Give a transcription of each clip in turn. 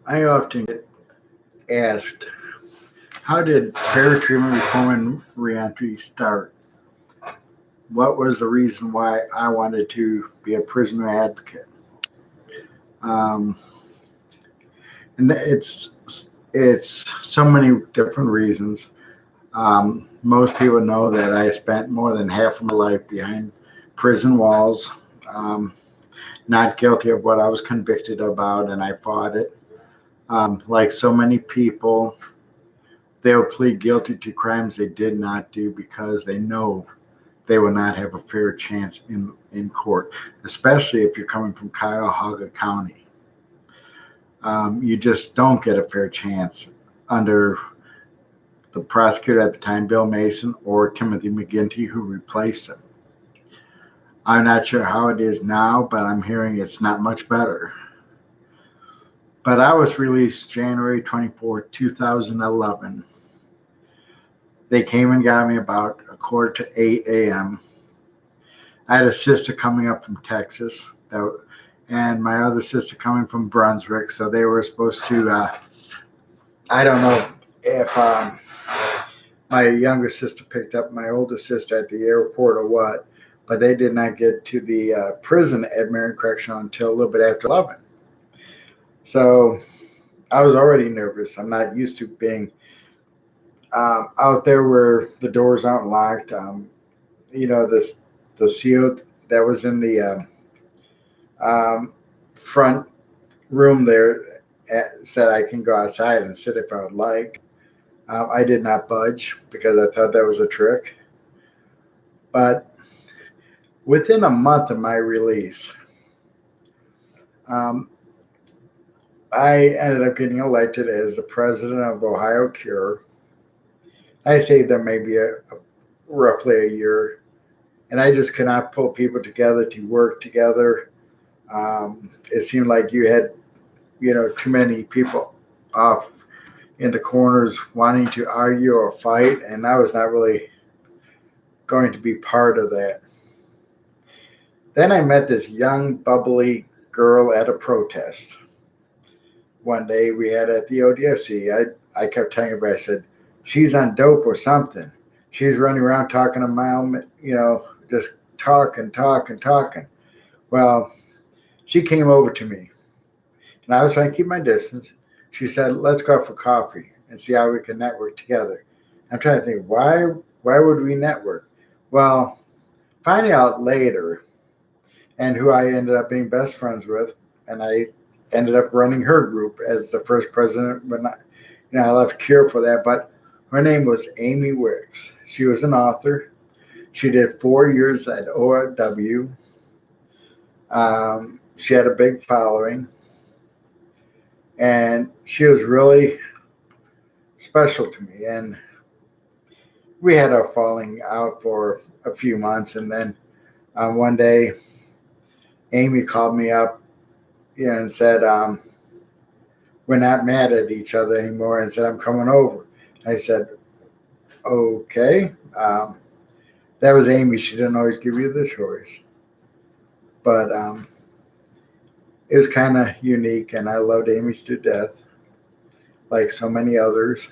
I often get asked, how did fair treatment reform and reentry start? What was the reason why I wanted to be a prisoner advocate? Um, and it's so many different reasons. Most people know that I spent more than half of my life behind prison walls, um, not guilty of what I was convicted about, and I fought it. Like so many people, they'll plead guilty to crimes they did not do because they know they will not have a fair chance in court, especially if you're coming from Cuyahoga County. You just don't get a fair chance under the prosecutor at the time, Bill Mason, or Timothy McGinty, who replaced him. I'm not sure how it is now, but I'm hearing it's not much better. But I was released January 24th, 2011. They came and got me about 7:45 a.m. I had a sister coming up from Texas, and my other sister coming from Brunswick. So they were supposed to, I don't know if my younger sister picked up my older sister at the airport or what, but they did not get to the prison at Marion Correctional until a little bit after 11. So I was already nervous. I'm not used to being out there where the doors aren't locked. The CO that was in the front room there said I can go outside and sit if I would like. I did not budge because I thought that was a trick. But within a month of my release, I ended up getting elected as the president of Ohio Cure. I saved them maybe roughly a year, and I just could not pull people together to work together. It seemed like you had, too many people off in the corners wanting to argue or fight, and I was not really going to be part of that. Then I met this young, bubbly girl at a protest. One day we had at the ODFC. I kept telling everybody, I said, she's on dope or something. She's running around talking to mom, just talking. Well, she came over to me, and I was trying to keep my distance. She said, let's go out for coffee and see how we can network together. I'm trying to think, why would we network? Well, finding out later, and who I ended up being best friends with, and I ended up running her group as the first president when I left Cure for that, but her name was Amy Wicks. She was an author. She did 4 years at ORW. She had a big following, and she was really special to me. And we had a falling out for a few months, and then one day, Amy called me up and said, we're not mad at each other anymore, and said, I'm coming over. I said, okay. That was Amy. She didn't always give you the choice. But it was kind of unique, and I loved Amy to death, like so many others.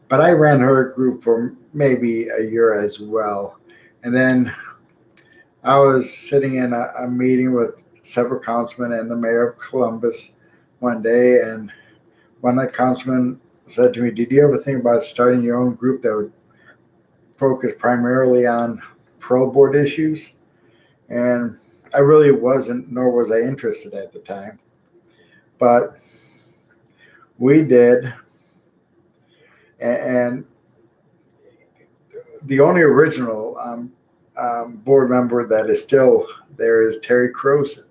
But I ran her group for maybe a year as well. And then I was sitting in a meeting with several councilmen and the mayor of Columbus one day, and one of the councilmen said to me, did you ever think about starting your own group that would focus primarily on parole board issues? And I really wasn't, nor was I interested at the time. But we did. And the only original board member that is still there is Terry Croson.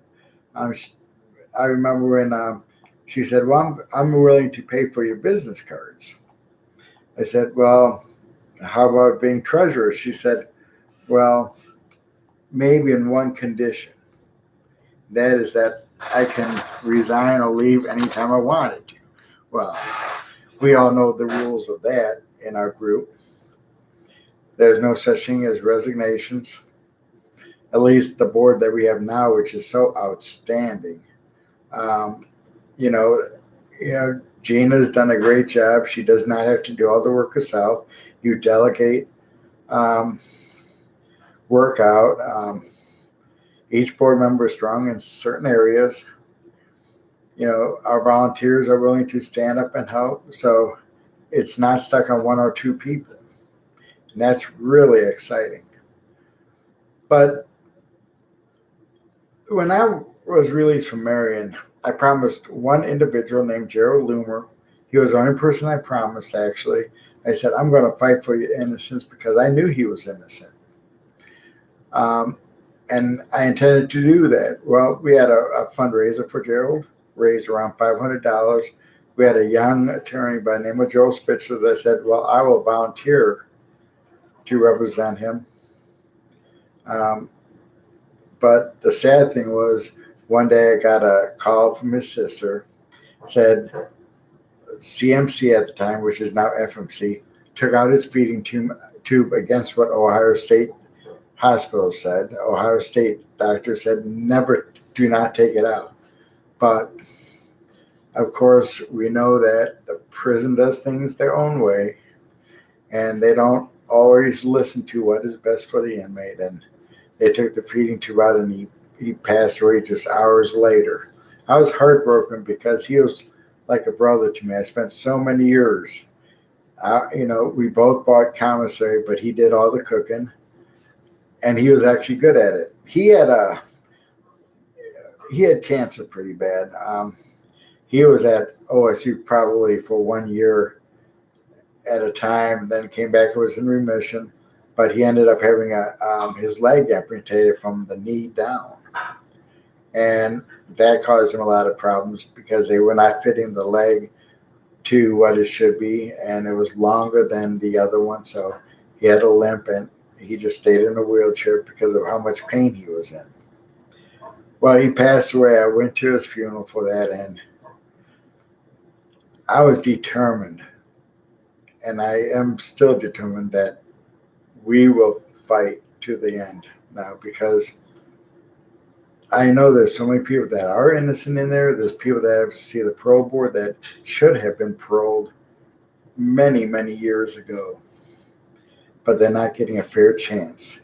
I remember when she said, well, I'm willing to pay for your business cards. I said, well, how about being treasurer? She said, well, maybe in one condition. That is that I can resign or leave anytime I wanted to. Well, we all know the rules of that in our group. There's no such thing as resignations. At least the board that we have now, which is so outstanding. Gina's done a great job. She does not have to do all the work herself. You delegate um, work out. Each board member is strong in certain areas. Our volunteers are willing to stand up and help. So it's not stuck on one or two people. And that's really exciting. But when I was released from Marion, I promised one individual named Gerald Loomer. He was the only person I promised, actually. I said, I'm going to fight for your innocence because I knew he was innocent. And I intended to do that. Well, we had a fundraiser for Gerald, raised around $500. We had a young attorney by the name of Joe Spitzer that said, well, I will volunteer to represent him. But the sad thing was, one day I got a call from his sister, said CMC at the time, which is now FMC, took out its feeding tube against what Ohio State Hospital said. Ohio State doctor said, do not take it out. But of course, we know that the prison does things their own way, and they don't always listen to what is best for the inmate. And they took the feeding tube out, and he passed away just hours later. I was heartbroken because he was like a brother to me. I spent so many years. We both bought commissary, but he did all the cooking, and he was actually good at it. He had cancer pretty bad. He was at OSU probably for 1 year at a time, then came back and was in remission. But he ended up having his leg amputated from the knee down. And that caused him a lot of problems because they were not fitting the leg to what it should be. And it was longer than the other one. So he had a limp, and he just stayed in a wheelchair because of how much pain he was in. Well, he passed away. I went to his funeral for that, and I was determined, and I am still determined that we will fight to the end now, because I know there's so many people that are innocent in there. There's people that have to see the parole board that should have been paroled many, many years ago, but they're not getting a fair chance.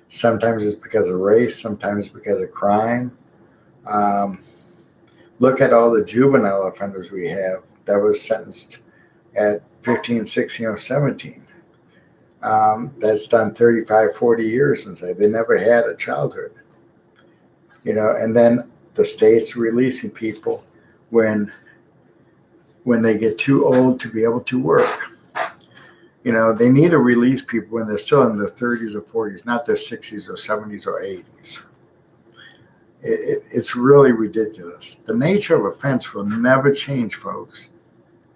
Sometimes it's because of race, sometimes because of crime. Look at all the juvenile offenders we have that was sentenced at 15, 16, or 17. That's done 35, 40 years since they never had a childhood. And then the state's releasing people when they get too old to be able to work. They need to release people when they're still in their 30s or 40s, not their 60s or 70s or 80s. It's really ridiculous. The nature of offense will never change, folks,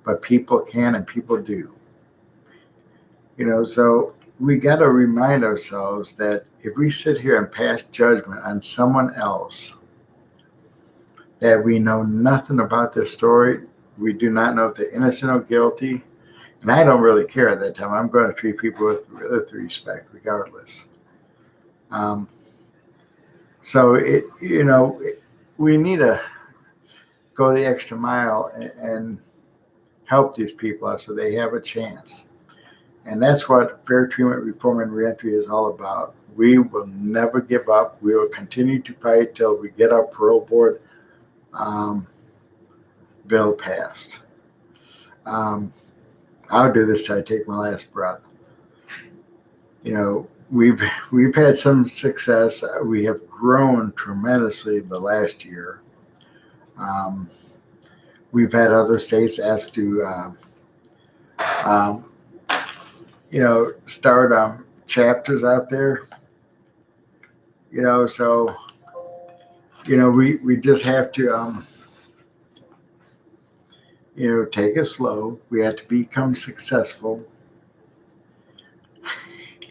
but people can and people do. So we got to remind ourselves that if we sit here and pass judgment on someone else, that we know nothing about their story, we do not know if they're innocent or guilty, and I don't really care at that time. I'm going to treat people with respect regardless. So we need to go the extra mile and help these people out so they have a chance. And that's what Fair Treatment Reform and Reentry is all about. We will never give up. We will continue to fight till we get our parole board bill passed. I'll do this till I take my last breath. We've had some success. We have grown tremendously the last year. We've had other states ask to start chapters out there. So we just have to take it slow. We have to become successful.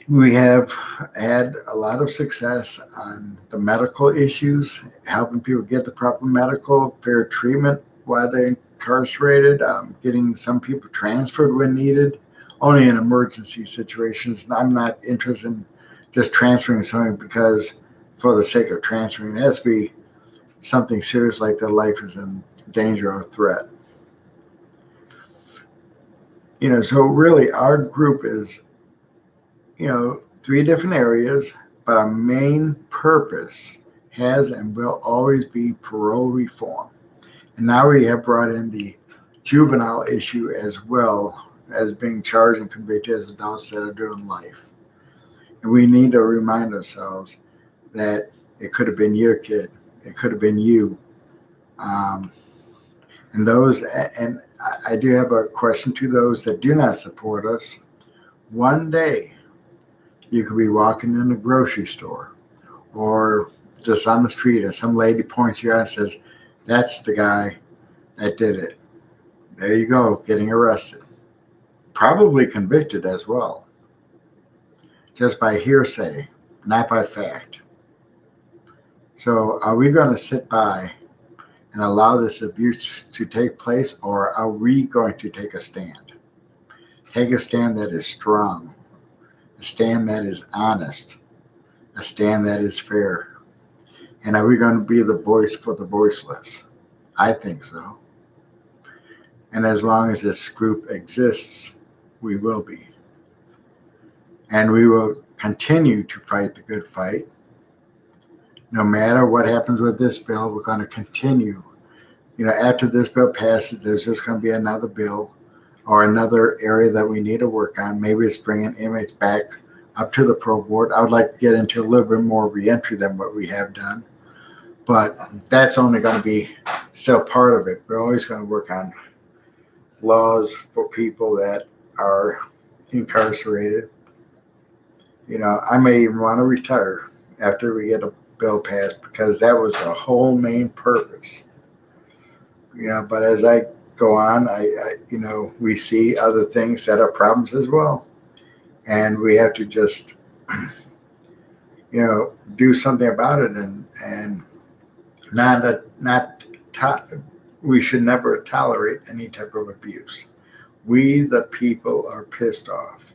We have had a lot of success on the medical issues, helping people get the proper medical, fair treatment while they're incarcerated, getting some people transferred when needed, only in emergency situations. I'm not interested in just transferring somebody because for the sake of transferring. It has to be something serious, like their life is in danger or threat. So really our group is, three different areas, but our main purpose has and will always be parole reform. And now we have brought in the juvenile issue as well as being charged and convicted as adults that are doing life. And we need to remind ourselves that it could have been your kid, it could have been you. Um, and I do have a question to those that do not support us. One day, you could be walking in the grocery store or just on the street, and some lady points you out and says, "That's the guy that did it." There you go, getting arrested. Probably convicted as well, just by hearsay, not by fact. So, are we going to sit by and allow this abuse to take place, or are we going to take a stand? Take a stand that is strong, a stand that is honest, a stand that is fair. And are we going to be the voice for the voiceless? I think so. And as long as this group exists, we will be. And we will continue to fight the good fight. No matter what happens with this bill, we're going to continue. After this bill passes, there's just going to be another bill or another area that we need to work on. Maybe it's bringing inmates back up to the parole board. I would like to get into a little bit more reentry than what we have done. But that's only going to be still part of it. We're always going to work on laws for people that are incarcerated. I may even want to retire after we get a bill passed, because that was the whole main purpose. But as I go on, we see other things that are problems as well. And we have to just, do something about it, and we should never tolerate any type of abuse. We, the people, are pissed off.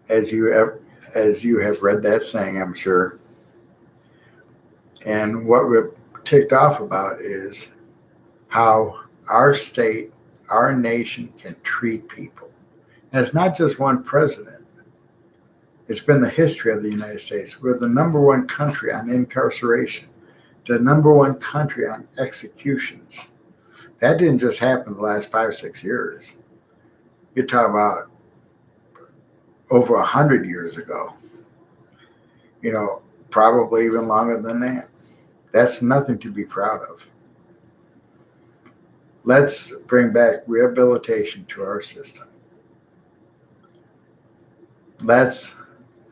As you have read that saying, I'm sure. And what we're ticked off about is how our state, our nation can treat people. And it's not just one president. It's been the history of the United States. We're the number one country on incarceration, the number one country on executions. That didn't just happen the last 5 or 6 years. You talk about over 100 years ago, probably even longer than that. That's nothing to be proud of. Let's bring back rehabilitation to our system. Let's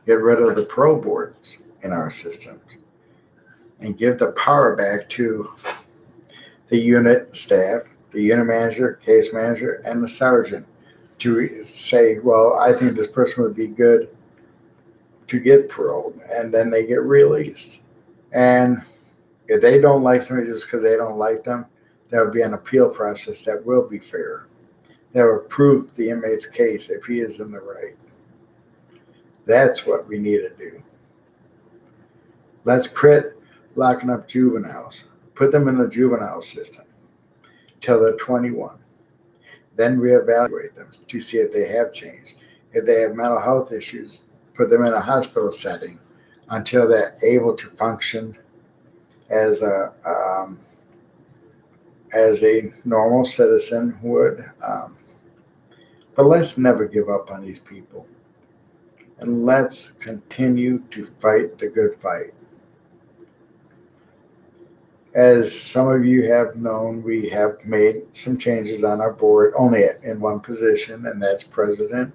get rid of the parole boards in our systems and give the power back to the unit staff, the unit manager, case manager, and the sergeant to say, well, I think this person would be good to get paroled, and then they get released. And if they don't like somebody just because they don't like them, there will be an appeal process that will be fair. That will prove the inmate's case if he is in the right. That's what we need to do. Let's quit locking up juveniles. Put them in the juvenile system till they're 21. Then reevaluate them to see if they have changed. If they have mental health issues, put them in a hospital setting until they're able to function as a normal citizen would. But let's never give up on these people. And let's continue to fight the good fight. As some of you have known, we have made some changes on our board, only in one position, and that's president.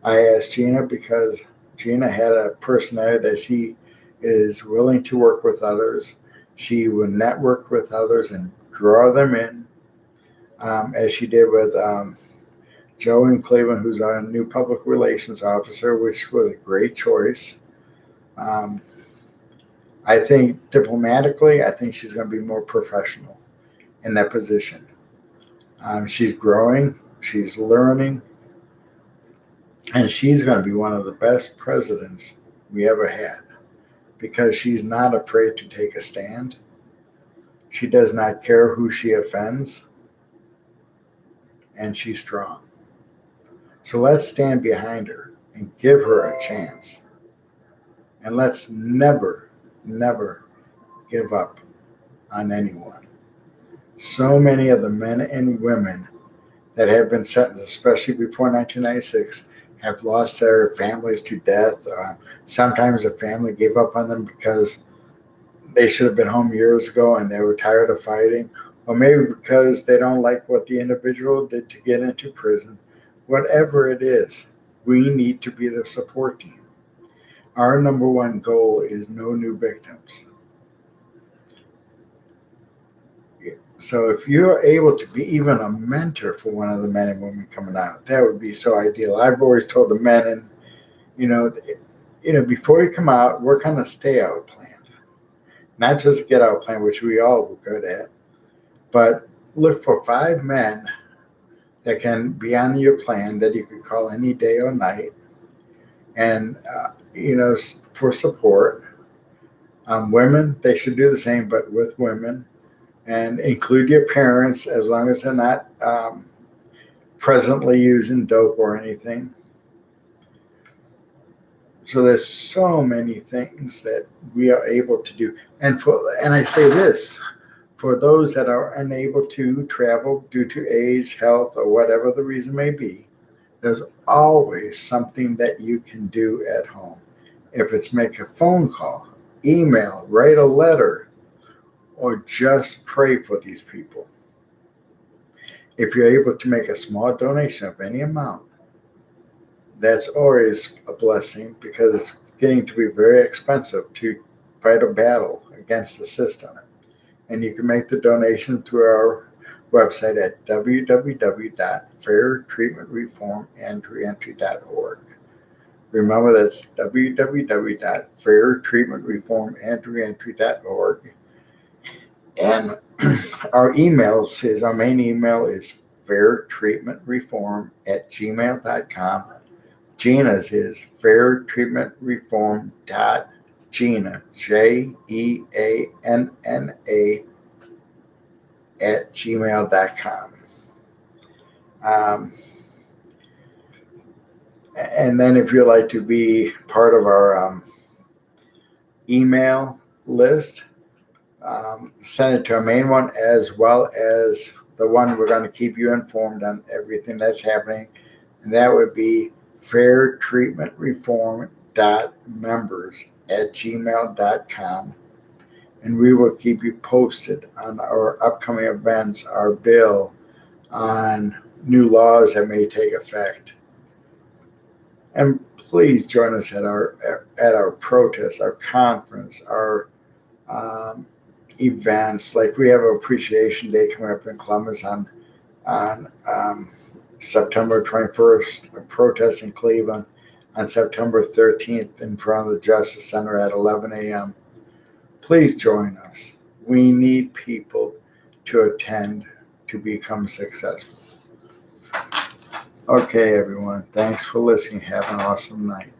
I asked Gina because Gina had a personality that she is willing to work with others. She will network with others and draw them in, as she did with Joe in Cleveland, who's our new public relations officer, which was a great choice. I think diplomatically, I think she's going to be more professional in that position. She's growing, she's learning, and she's going to be one of the best presidents we ever had because she's not afraid to take a stand. She does not care who she offends. and she's strong. So let's stand behind her and give her a chance. And let's never, never give up on anyone. So many of the men and women that have been sentenced, especially before 1996, have lost their families to death. Sometimes the family gave up on them because they should have been home years ago and they were tired of fighting, or maybe because they don't like what the individual did to get into prison. Whatever it is, we need to be the support team. Our number one goal is no new victims. So if you're able to be even a mentor for one of the men and women coming out, that would be so ideal. I've always told the men, and before you come out, work on a stay out plan, not just a get out plan, which we all were good at, but look for 5 men that can be on your plan that you can call any day or night, and for support. Women, they should do the same, but with women. And include your parents as long as they're not presently using dope or anything. So there's so many things that we are able to do. And I say this, for those that are unable to travel due to age, health, or whatever the reason may be, there's always something that you can do at home. If it's make a phone call, email, write a letter, or just pray for these people. If you're able to make a small donation of any amount, that's always a blessing, because it's getting to be very expensive to fight a battle against the system. And you can make the donation through our website at www.fairtreatmentreformandreentry.org. Remember, that's www.fairtreatmentreformandreentry.org. And our main email is fairtreatmentreform@gmail.com. Gina's is fairtreatmentreform.gina, JEANNA, @gmail.com. And then if you'd like to be part of our email list, send it to our main one, as well as the one we're going to keep you informed on everything that's happening. And that would be fairtreatmentreform.members@gmail.com. And we will keep you posted on our upcoming events, our bill, on new laws that may take effect. And please join us at our protest, our conference, our events. Like, we have an appreciation day coming up in Columbus on September 21st, a protest in Cleveland on September 13th in front of the Justice Center at 11 a.m. Please join us. We need people to attend to become successful. Okay, everyone. Thanks for listening. Have an awesome night.